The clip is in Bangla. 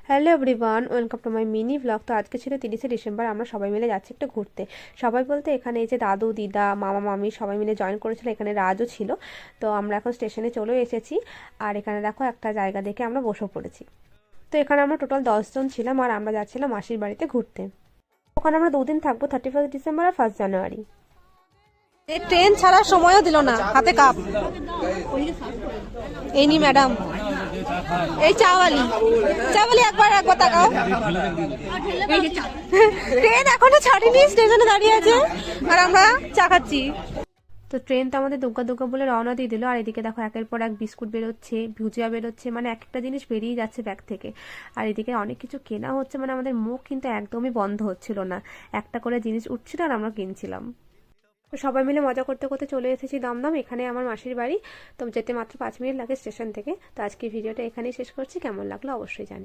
Hello everyone, welcome to my mini blog. তো আজকে ছিল 30শে ডিসেম্বর। আমরা সবাই মিলে যাচ্ছি একটু ঘুরতে। সবাই বলতে এখানে এই যে দাদু দিদা মামা মামি সবাই মিলে জয়েন করেছিল, এখানে রাজও ছিল। তো আমরা এখন স্টেশনে চলে এসেছি, আর এখানে দেখো একটা জায়গা দেখে আমরা বসে পড়েছি। তো এখানে আমরা টোটাল 10 জন ছিলাম, আর আমরা যাচ্ছিলাম মাসির বাড়িতে ঘুরতে। ওখানে আমরা 2 দিন থাকবো, 31 ডিসেম্বর আর 1 জানুয়ারি। এই ট্রেন ছাড়ার সময়ও দিল না, হাতে কাপ। এই নি ম্যাডাম, এই চাওয়ালি চাওয়ালি একবার তাকাও। ট্রেন এখনো ছাড়েনি, স্টেশনে দাঁড়িয়ে আছে আর আমরা চা খাচ্ছি। তো ট্রেন তো আমাদের দুগ্গা দুগ্গা বলে রওনা দিয়ে দিল, আর এদিকে দেখো একের পর এক বিস্কুট বেরোচ্ছে, ভুজিয়া বেরোচ্ছে, মানে এক একটা জিনিস বেরিয়ে যাচ্ছে ব্যাগ থেকে। আর এদিকে অনেক কিছু কেনা হচ্ছে, মানে আমাদের মুখ কিন্তু একদমই বন্ধ হচ্ছিল না, একটা করে জিনিস উঠছিল আর আমরা কিনছিলাম। তো সবাই মিলে মজা করতে করতে চলে এসেছি দমদম। এখানে আমার মাসির বাড়ি। তো যেতে মাত্র 5 মিনিট লাগে স্টেশন থেকে। তো আজকে ভিডিওটা এখানেই শেষ করছি। কেমন লাগলো অবশ্যই জানি।